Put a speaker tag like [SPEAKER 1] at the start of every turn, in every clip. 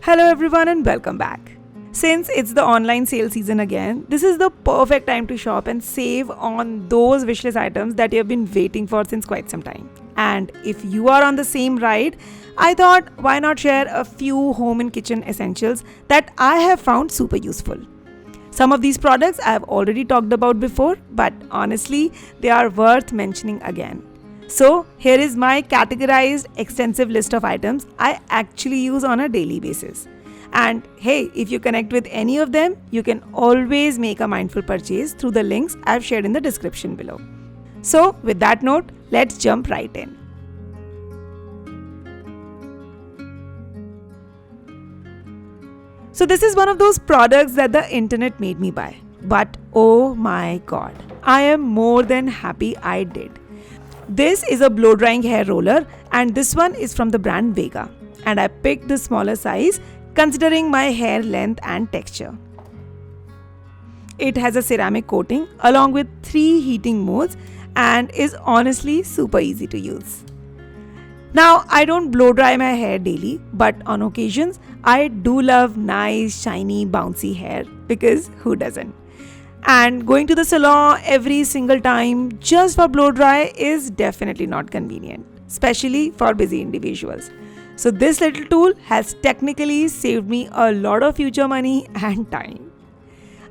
[SPEAKER 1] Hello everyone and welcome back. Since it's the online sale season again, this is the perfect time to shop and save on those wishlist items that you have been waiting for since quite some time. And if you are on the same ride, I thought why not share a few home and kitchen essentials that I have found super useful. Some of these products I have already talked about before, but honestly, they are worth mentioning again. So, here is my categorized extensive list of items I actually use on a daily basis. And hey, if you connect with any of them, you can always make a mindful purchase through the links I've shared in the description below. So, with that note, let's jump right in. So, this is one of those products that the internet made me buy. But oh my god, I am more than happy I did. This is a blow drying hair roller and this one is from the brand Vega, and I picked the smaller size considering my hair length and texture. It has a ceramic coating along with 3 heating modes and is honestly super easy to use. Now, I don't blow dry my hair daily, but on occasions I do love nice, shiny, bouncy hair because who doesn't? And going to the salon every single time just for blow dry is definitely not convenient, especially for busy individuals. So this little tool has technically saved me a lot of future money and time.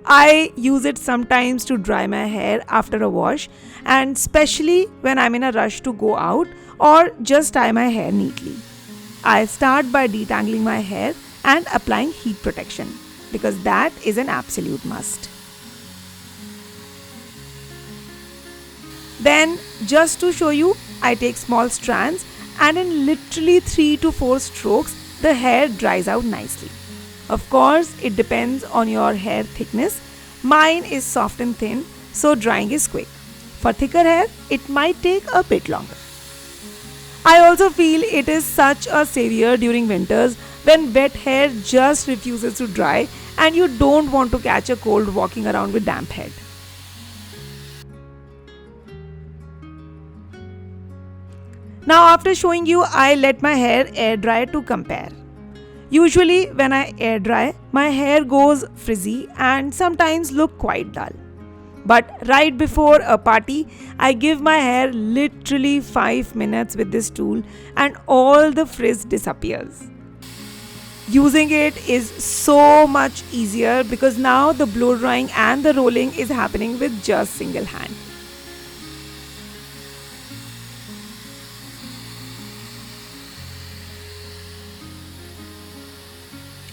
[SPEAKER 1] I use it sometimes to dry my hair after a wash, and especially when I'm in a rush to go out or just tie my hair neatly. I start by detangling my hair and applying heat protection because that is an absolute must. Then, just to show you, I take small strands and in literally 3 to 4 strokes, the hair dries out nicely. Of course, it depends on your hair thickness. Mine is soft and thin, so drying is quick. For thicker hair, it might take a bit longer. I also feel it is such a savior during winters when wet hair just refuses to dry and you don't want to catch a cold walking around with damp head. Now after showing you, I let my hair air dry to compare. Usually when I air dry, my hair goes frizzy and sometimes look quite dull. But right before a party, I give my hair literally 5 minutes with this tool and all the frizz disappears. Using it is so much easier because now the blow drying and the rolling is happening with just single hand.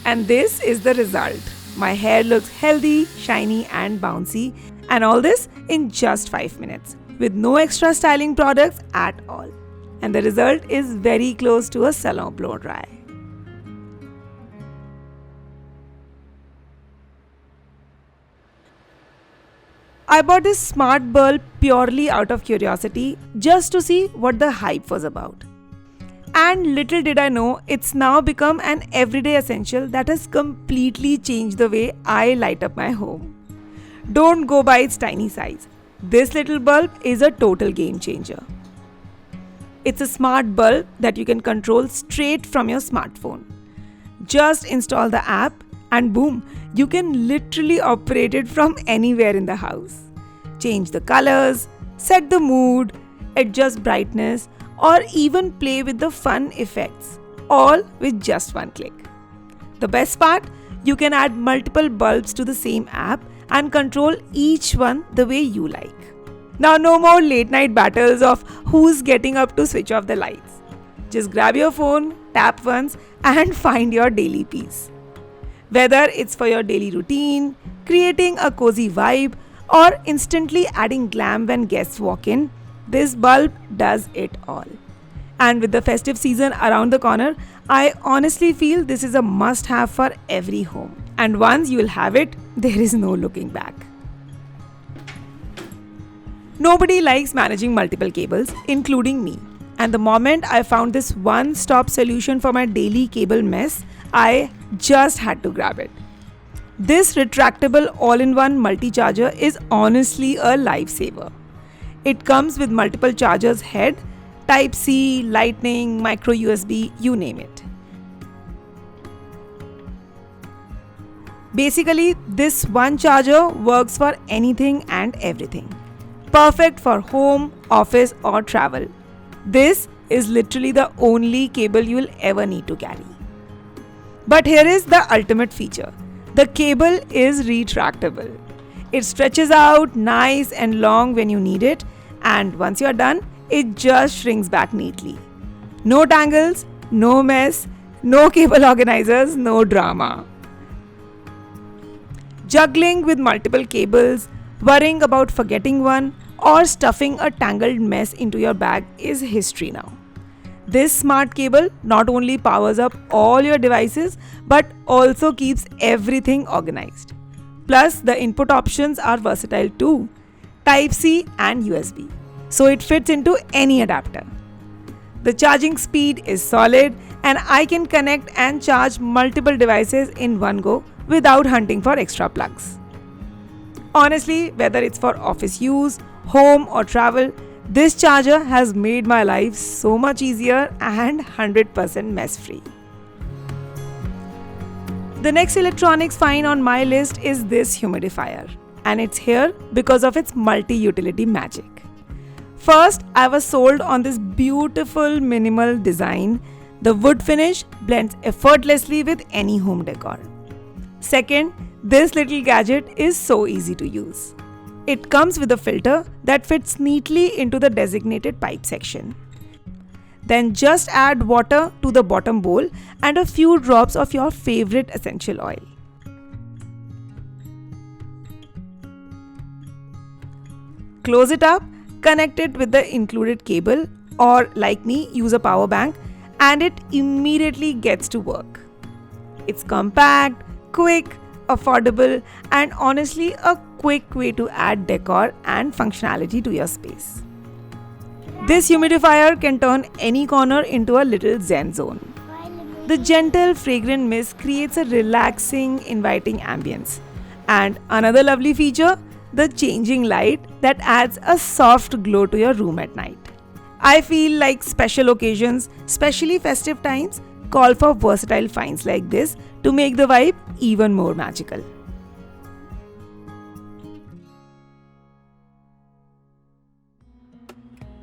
[SPEAKER 1] And this is the result. My hair looks healthy, shiny and bouncy, and all this in just 5 minutes with no extra styling products at all. And the result is very close to a salon blow dry. I bought this smart bulb purely out of curiosity just to see what the hype was about. And little did I know, it's now become an everyday essential that has completely changed the way I light up my home. Don't go by its tiny size. This little bulb is a total game changer. It's a smart bulb that you can control straight from your smartphone. Just install the app and boom, you can literally operate it from anywhere in the house. Change the colors, set the mood, adjust brightness, or even play with the fun effects, all with just one click. The best part, you can add multiple bulbs to the same app and control each one the way you like. Now no more late night battles of who's getting up to switch off the lights. Just grab your phone, tap once and find your daily peace. Whether it's for your daily routine, creating a cozy vibe, or instantly adding glam when guests walk in, this bulb does it all. And with the festive season around the corner, I honestly feel this is a must-have for every home. And once you'll have it, there is no looking back. Nobody likes managing multiple cables, including me. And the moment I found this one-stop solution for my daily cable mess, I just had to grab it. This retractable all-in-one multi-charger is honestly a lifesaver. It comes with multiple chargers head, Type-C, Lightning, micro USB, you name it. Basically, this one charger works for anything and everything. Perfect for home, office, or travel. This is literally the only cable you will ever need to carry. But here is the ultimate feature. The cable is retractable. It stretches out nice and long when you need it, and once you are done, it just shrinks back neatly. No tangles, no mess, no cable organizers, no drama. Juggling with multiple cables, worrying about forgetting one, or stuffing a tangled mess into your bag is history now. This smart cable not only powers up all your devices but also keeps everything organized. Plus, the input options are versatile too, Type-C and USB, so it fits into any adapter. The charging speed is solid and I can connect and charge multiple devices in one go without hunting for extra plugs. Honestly, whether it's for office use, home or travel, this charger has made my life so much easier and 100% mess free. The next electronics find on my list is this humidifier, and it's here because of its multi-utility magic. First, I was sold on this beautiful minimal design. The wood finish blends effortlessly with any home decor. Second, this little gadget is so easy to use. It comes with a filter that fits neatly into the designated pipe section. Then just add water to the bottom bowl and a few drops of your favorite essential oil. Close it up, connect it with the included cable, or like me, use a power bank, and it immediately gets to work. It's compact, quick, affordable, and honestly a quick way to add decor and functionality to your space. This humidifier can turn any corner into a little zen zone. The gentle fragrant mist creates a relaxing, inviting ambience. And another lovely feature, the changing light that adds a soft glow to your room at night. I feel like special occasions, especially festive times, call for versatile finds like this to make the vibe even more magical.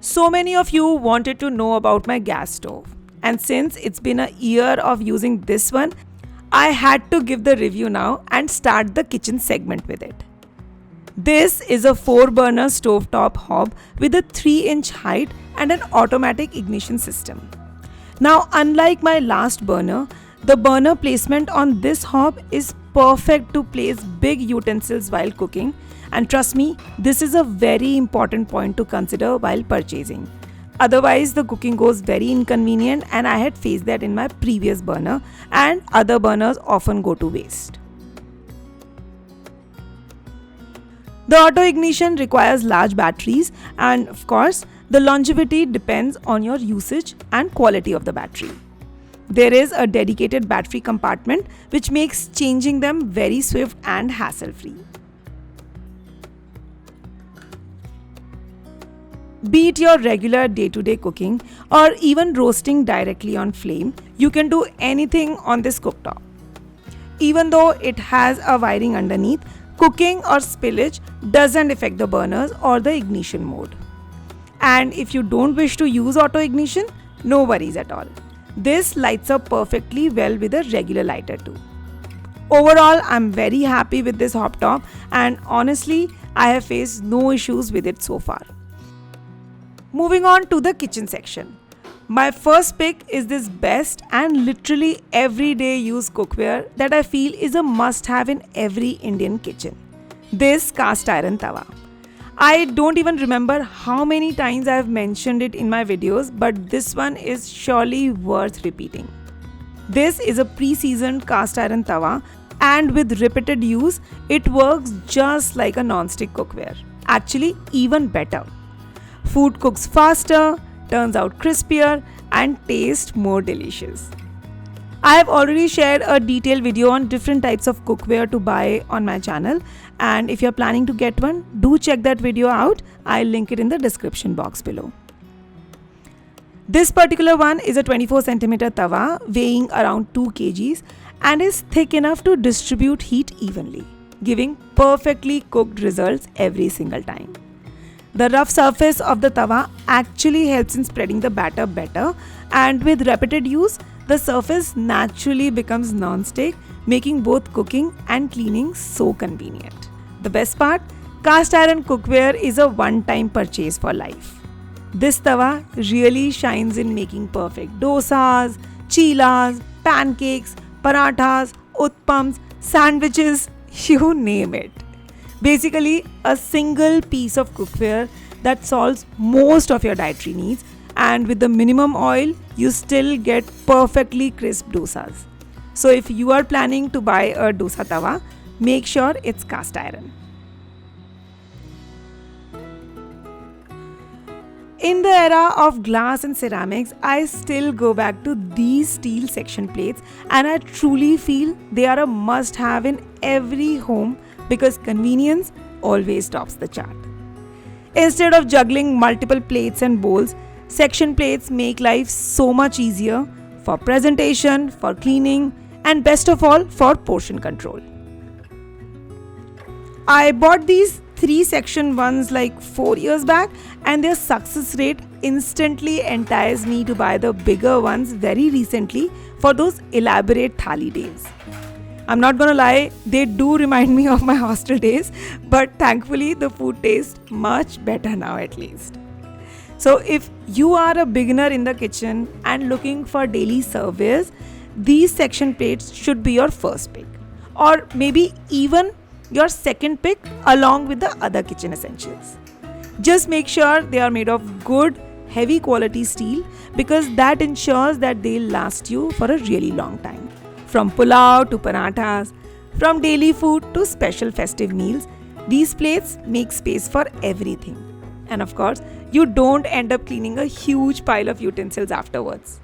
[SPEAKER 1] So many of you wanted to know about my gas stove, and since it's been a year of using this one, I had to give the review now and start the kitchen segment with it. This is a 4-burner stovetop hob with a 3-inch height and an automatic ignition system. Now, unlike my last burner, the burner placement on this hob is perfect to place big utensils while cooking, and trust me, this is a very important point to consider while purchasing. Otherwise, the cooking goes very inconvenient, and I had faced that in my previous burner, and other burners often go to waste. The auto ignition requires large batteries, and of course, the longevity depends on your usage and quality of the battery. There is a dedicated battery compartment which makes changing them very swift and hassle-free. Be it your regular day-to-day cooking or even roasting directly on flame, you can do anything on this cooktop. Even though it has a wiring underneath, cooking or spillage doesn't affect the burners or the ignition mode. And if you don't wish to use auto ignition, no worries at all. This lights up perfectly well with a regular lighter too. Overall, I'm very happy with this hob top, and honestly, I have faced no issues with it so far. Moving on to the kitchen section. My first pick is this best and literally everyday use cookware that I feel is a must-have in every Indian kitchen. This cast iron tawa. I don't even remember how many times I have mentioned it in my videos, but this one is surely worth repeating. This is a pre-seasoned cast iron tawa, and with repeated use, it works just like a non-stick cookware. Actually, even better. Food cooks faster, turns out crispier, and tastes more delicious. I have already shared a detailed video on different types of cookware to buy on my channel, and if you're planning to get one, do check that video out. I'll link it in the description box below. This particular one is a 24 cm tawa weighing around 2 kgs, and is thick enough to distribute heat evenly, giving perfectly cooked results every single time. The rough surface of the tawa actually helps in spreading the batter better, and with repeated use, the surface naturally becomes non-stick, making both cooking and cleaning so convenient. The best part, cast iron cookware is a one-time purchase for life. This tawa really shines in making perfect dosas, chilas, pancakes, parathas, utpams, sandwiches, you name it. Basically, a single piece of cookware that solves most of your dietary needs, and with the minimum oil, you still get perfectly crisp dosas. So if you are planning to buy a dosa tawa, make sure it's cast iron. In the era of glass and ceramics, I still go back to these steel section plates, and I truly feel they are a must have in every home because convenience always tops the chart. Instead of juggling multiple plates and bowls, section plates make life so much easier for presentation, for cleaning, and best of all, for portion control. I bought these 3-section ones like 4 years back, and their success rate instantly enticed me to buy the bigger ones very recently for those elaborate thali days. I'm not gonna lie, they do remind me of my hostel days, but thankfully the food tastes much better now at least. So if you are a beginner in the kitchen and looking for daily service, these section plates should be your first pick, or maybe even your second pick along with the other kitchen essentials. Just make sure they are made of good, heavy quality steel because that ensures that they'll last you for a really long time. From pulao to parathas, from daily food to special festive meals, these plates make space for everything. And of course, you don't end up cleaning a huge pile of utensils afterwards.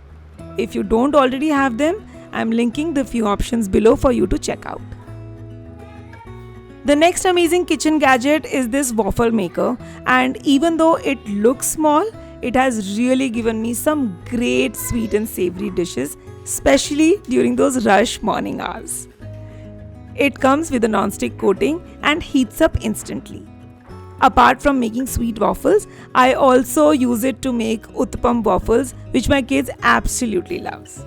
[SPEAKER 1] If you don't already have them, I'm linking the few options below for you to check out. The next amazing kitchen gadget is this waffle maker, and even though it looks small, it has really given me some great sweet and savory dishes, especially during those rush morning hours. It comes with a non-stick coating and heats up instantly. Apart from making sweet waffles, I also use it to make uttapam waffles, which my kids absolutely loves.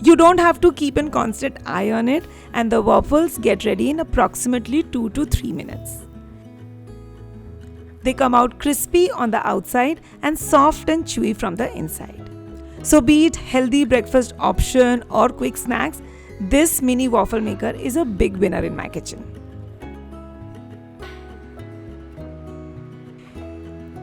[SPEAKER 1] You don't have to keep a constant eye on it, and the waffles get ready in approximately 2 to 3 minutes. They come out crispy on the outside and soft and chewy from the inside. So be it healthy breakfast option or quick snacks, this mini waffle maker is a big winner in my kitchen.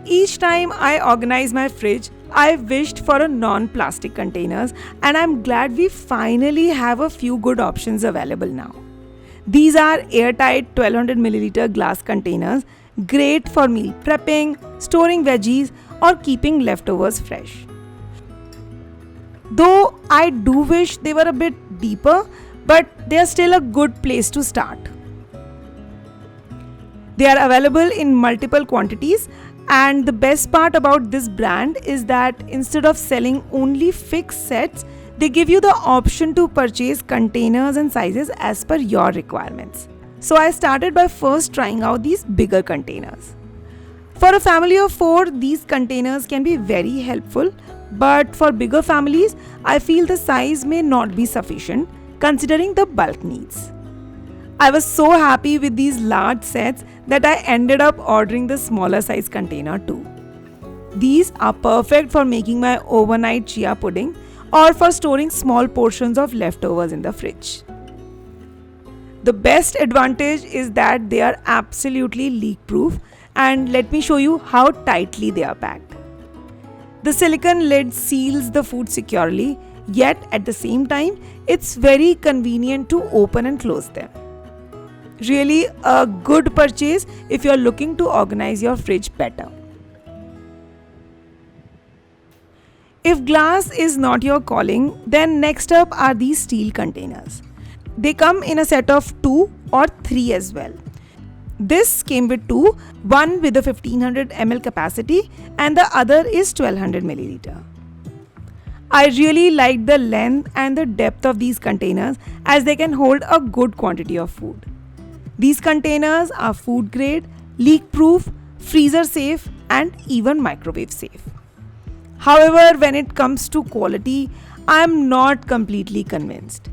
[SPEAKER 1] Each time I organize my fridge, I wished for a non-plastic containers, and I'm glad we finally have a few good options available now. These are airtight 1200 milliliter glass containers, great for meal prepping, storing veggies, or keeping leftovers fresh. Though I do wish they were a bit deeper, but they are still a good place to start. They are available in multiple quantities, and the best part about this brand is that instead of selling only fixed sets, they give you the option to purchase containers and sizes as per your requirements. So I started by first trying out these bigger containers. For a family of 4, these containers can be very helpful, but for bigger families, I feel the size may not be sufficient considering the bulk needs. I was so happy with these large sets that I ended up ordering the smaller size container too. These are perfect for making my overnight chia pudding or for storing small portions of leftovers in the fridge. The best advantage is that they are absolutely leak proof, and let me show you how tightly they are packed. The silicone lid seals the food securely, yet at the same time, it's very convenient to open and close them. Really a good purchase if you're looking to organize your fridge better. If glass is not your calling, then next up are these steel containers. They come in a set of 2 or 3 as well. This came with 2, one with a 1500 ml capacity and the other is 1200 milliliter. I really like the length and the depth of these containers as they can hold a good quantity of food. These containers are food grade, leak proof, freezer safe, and even microwave safe. However, when it comes to quality, I am not completely convinced.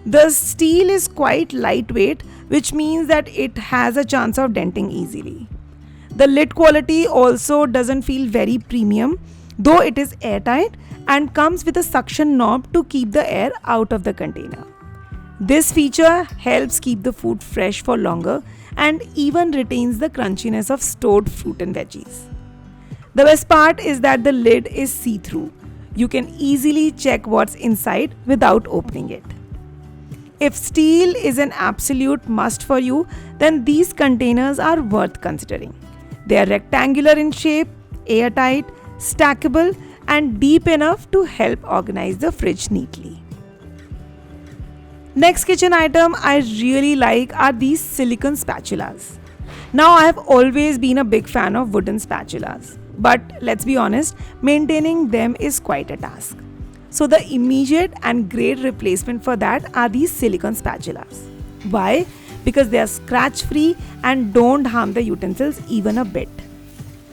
[SPEAKER 1] The steel is quite lightweight, which means that it has a chance of denting easily. The lid quality also doesn't feel very premium, though it is airtight and comes with a suction knob to keep the air out of the container. This feature helps keep the food fresh for longer and even retains the crunchiness of stored fruit and veggies. The best part is that the lid is see-through. You can easily check what's inside without opening it. If steel is an absolute must for you, then these containers are worth considering. They are rectangular in shape, airtight, stackable, and deep enough to help organize the fridge neatly. Next kitchen item I really like are these silicone spatulas. Now, I have always been a big fan of wooden spatulas, but let's be honest, maintaining them is quite a task. So the immediate and great replacement for that are these silicone spatulas. Why? Because they are scratch free and don't harm the utensils even a bit.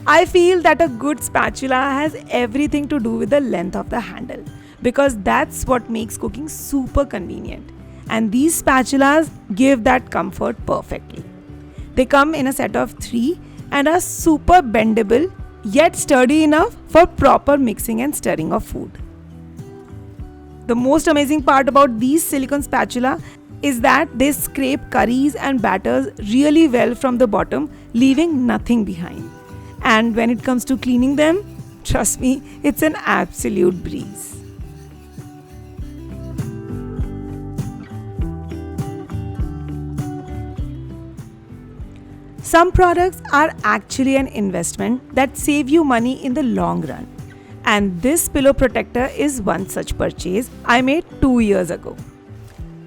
[SPEAKER 1] I feel that a good spatula has everything to do with the length of the handle, because that's what makes cooking super convenient. And these spatulas give that comfort perfectly. They come in a set of 3 and are super bendable yet sturdy enough for proper mixing and stirring of food. The most amazing part about these silicone spatula is that they scrape curries and batters really well from the bottom, leaving nothing behind. And when it comes to cleaning them, trust me, it's an absolute breeze. Some products are actually an investment that save you money in the long run. And this pillow protector is one such purchase I made 2 years ago.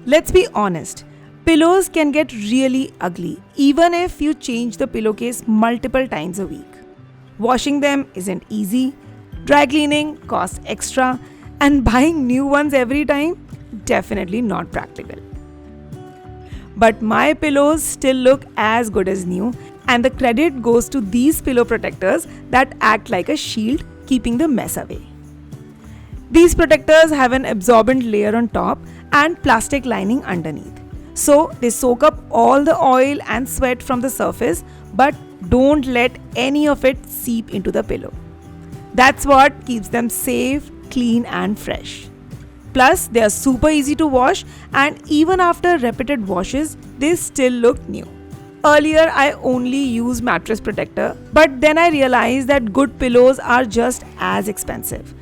[SPEAKER 1] Let's be honest, pillows can get really ugly even if you change the pillowcase multiple times a week. Washing them isn't easy, dry cleaning costs extra, and buying new ones every time, definitely not practical. But my pillows still look as good as new, and the credit goes to these pillow protectors that act like a shield, keeping the mess away. These protectors have an absorbent layer on top and plastic lining underneath. So they soak up all the oil and sweat from the surface, but don't let any of it seep into the pillow. That's what keeps them safe, clean, and fresh. Plus, they are super easy to wash, and even after repeated washes, they still look new. Earlier, I only used mattress protector, but then I realized that good pillows are just as expensive.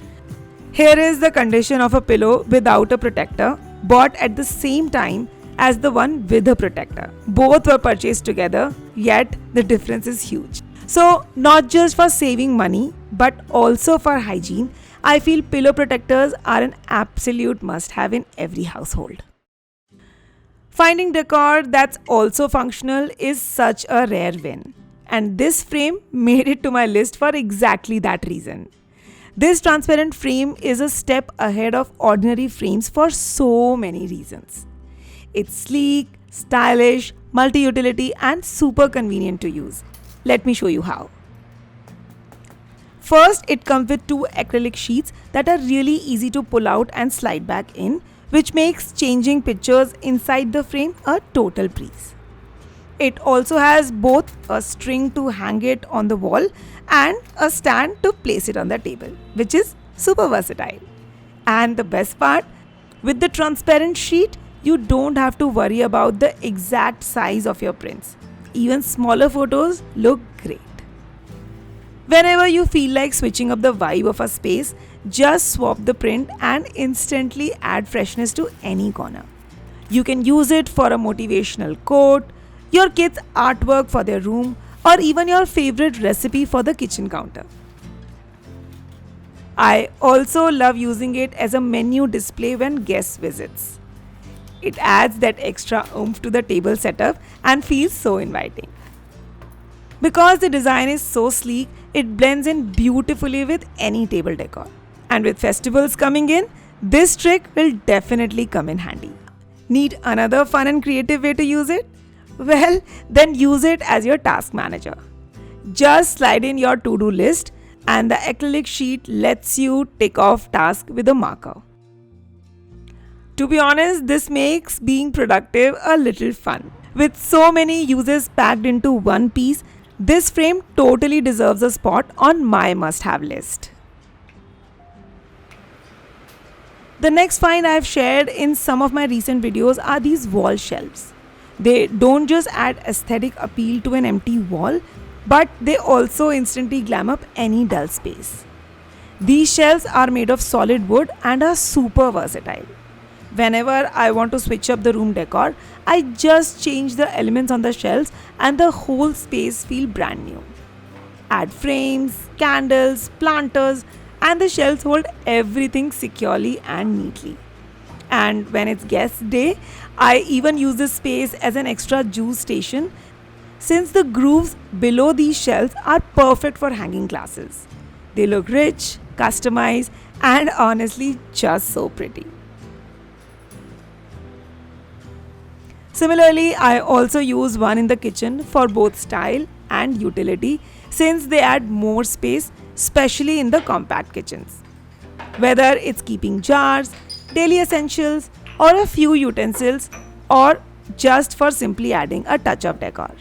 [SPEAKER 1] Here is the condition of a pillow without a protector, bought at the same time as the one with a protector. Both were purchased together, yet the difference is huge. So, not just for saving money, but also for hygiene, I feel pillow protectors are an absolute must-have in every household. Finding decor that's also functional is such a rare win, and this frame made it to my list for exactly that reason. This transparent frame is a step ahead of ordinary frames for so many reasons. It's sleek, stylish, multi-utility, and super convenient to use. Let me show you how. First, it comes with 2 acrylic sheets that are really easy to pull out and slide back in, which makes changing pictures inside the frame a total breeze. It also has both a string to hang it on the wall and a stand to place it on the table, which is super versatile. And the best part, with the transparent sheet, you don't have to worry about the exact size of your prints. Even smaller photos look great. Whenever you feel like switching up the vibe of a space, just swap the print and instantly add freshness to any corner. You can use it for a motivational quote, your kids' artwork for their room, or even your favorite recipe for the kitchen counter. I also love using it as a menu display when guests visits. It adds that extra oomph to the table setup and feels so inviting. Because the design is so sleek, it blends in beautifully with any table decor. And with festivals coming in, this trick will definitely come in handy. Need another fun and creative way to use it? Well, then use it as your task manager. Just slide in your to-do list and the acrylic sheet lets you tick off tasks with a marker. To be honest, this makes being productive a little fun. With so many uses packed into one piece, this frame totally deserves a spot on my must-have list. The next find I have shared in some of my recent videos are these wall shelves. They don't just add aesthetic appeal to an empty wall, but they also instantly glam up any dull space. These shelves are made of solid wood and are super versatile. Whenever I want to switch up the room decor, I just change the elements on the shelves and the whole space feels brand new. Add frames, candles, planters, and the shelves hold everything securely and neatly. And when it's guest day, I even use this space as an extra juice station since the grooves below these shelves are perfect for hanging glasses. They look rich, customized, and honestly just so pretty. Similarly, I also use one in the kitchen for both style and utility since they add more space, especially in the compact kitchens. Whether it's keeping jars, daily essentials, or a few utensils, or just for simply adding a touch of decor.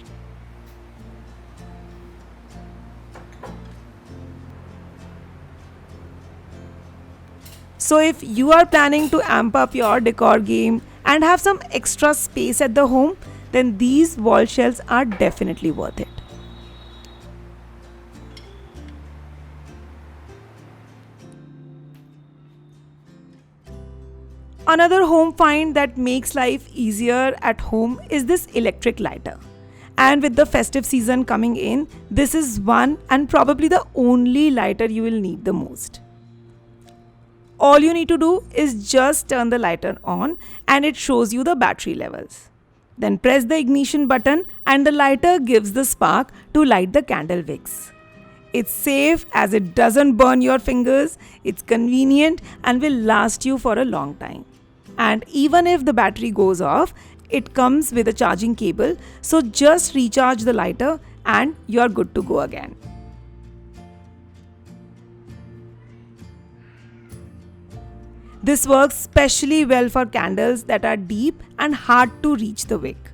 [SPEAKER 1] So if you are planning to amp up your decor game and have some extra space at the home, then these wall shelves are definitely worth it. Another home find that makes life easier at home is this electric lighter. And with the festive season coming in, this is one and probably the only lighter you will need the most. All you need to do is just turn the lighter on and it shows you the battery levels. Then press the ignition button and the lighter gives the spark to light the candle wicks. It's safe as it doesn't burn your fingers, it's convenient and will last you for a long time. And even if the battery goes off, it comes with a charging cable, so just recharge the lighter and you're good to go again. This works especially well for candles that are deep and hard to reach the wick.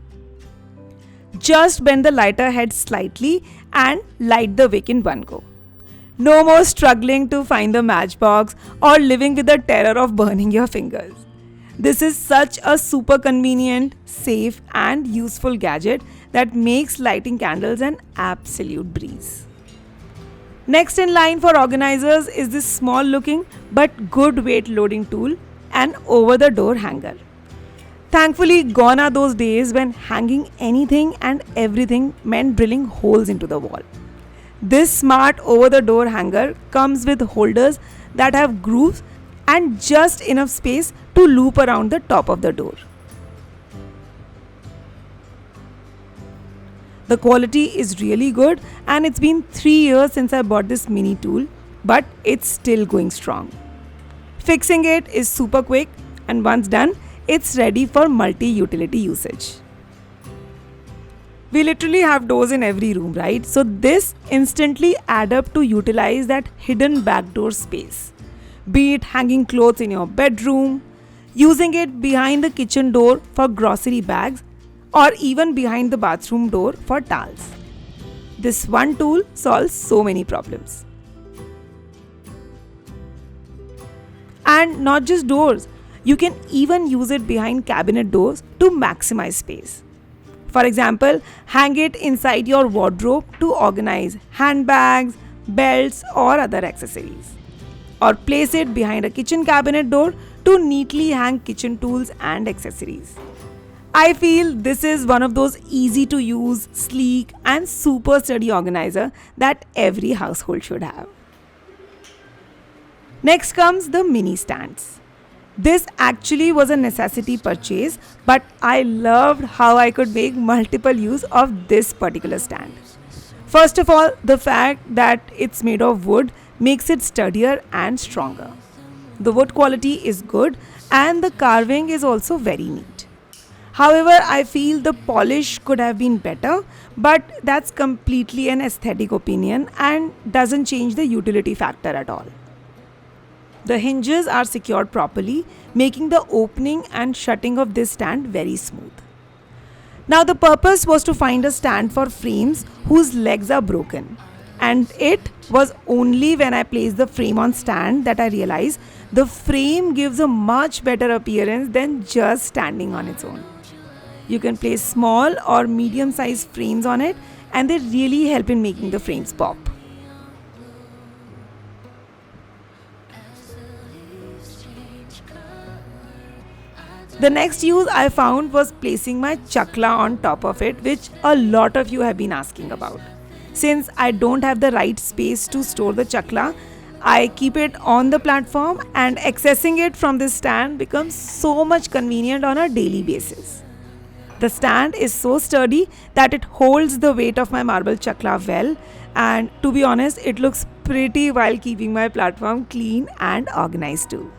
[SPEAKER 1] Just bend the lighter head slightly and light the wick in one go. No more struggling to find the matchbox or living with the terror of burning your fingers. This is such a super convenient, safe and useful gadget that makes lighting candles an absolute breeze. Next in line for organizers is this small looking but good weight loading tool, an over the door hanger. Thankfully gone are those days when hanging anything and everything meant drilling holes into the wall. This smart over the door hanger comes with holders that have grooves and just enough space to loop around the top of the door. The quality is really good and it's been 3 years since I bought this mini tool, but it's still going strong. Fixing it is super quick and once done, it's ready for multi-utility usage. We literally have doors in every room, right? So this instantly adds up to utilize that hidden backdoor space. Be it hanging clothes in your bedroom, using it behind the kitchen door for grocery bags, or even behind the bathroom door for towels. This one tool solves so many problems. And not just doors, you can even use it behind cabinet doors to maximize space. For example, hang it inside your wardrobe to organize handbags, belts, or other accessories. Or place it behind a kitchen cabinet door to neatly hang kitchen tools and accessories. I feel this is one of those easy to use, sleek, and super sturdy organizer that every household should have. Next comes the mini stands. This actually was a necessity purchase, but I loved how I could make multiple use of this particular stand. First of all, the fact that it's made of wood makes it sturdier and stronger. The wood quality is good and the carving is also very neat. However, I feel the polish could have been better, but that's completely an aesthetic opinion and doesn't change the utility factor at all. The hinges are secured properly, making the opening and shutting of this stand very smooth. Now, the purpose was to find a stand for frames whose legs are broken. And it was only when I placed the frame on stand that I realized the frame gives a much better appearance than just standing on its own. You can place small or medium sized frames on it, and they really help in making the frames pop. The next use I found was placing my chakla on top of it, which a lot of you have been asking about. Since I don't have the right space to store the chakla, I keep it on the platform, and accessing it from this stand becomes so much convenient on a daily basis. The stand is so sturdy that it holds the weight of my marble chakla well, and to be honest, it looks pretty while keeping my platform clean and organized too.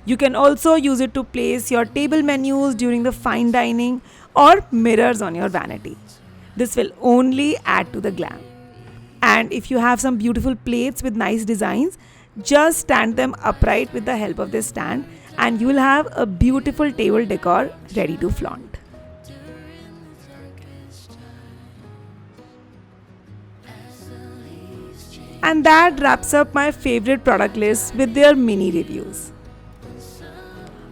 [SPEAKER 1] You can also use it to place your table menus during the fine dining or mirrors on your vanity. This will only add to the glam. And if you have some beautiful plates with nice designs, just stand them upright with the help of this stand and you will have a beautiful table decor ready to flaunt. And that wraps up my favorite product list with their mini reviews.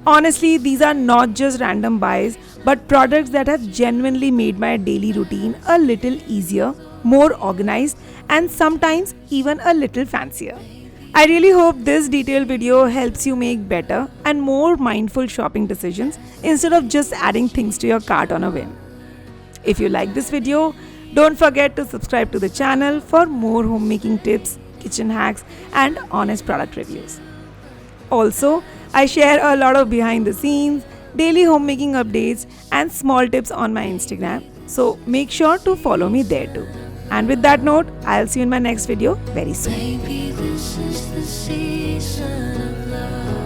[SPEAKER 1] Honestly, these are not just random buys, but products that have genuinely made my daily routine a little easier, more organized, and sometimes even a little fancier. I really hope this detailed video helps you make better and more mindful shopping decisions instead of just adding things to your cart on a whim. If you like this video, don't forget to subscribe to the channel for more homemaking tips, kitchen hacks, and honest product reviews. Also, I share a lot of behind the scenes, daily homemaking updates, and small tips on my Instagram, so make sure to follow me there too. And with that note, I'll see you in my next video very soon.
[SPEAKER 2] Maybe this is the season of love.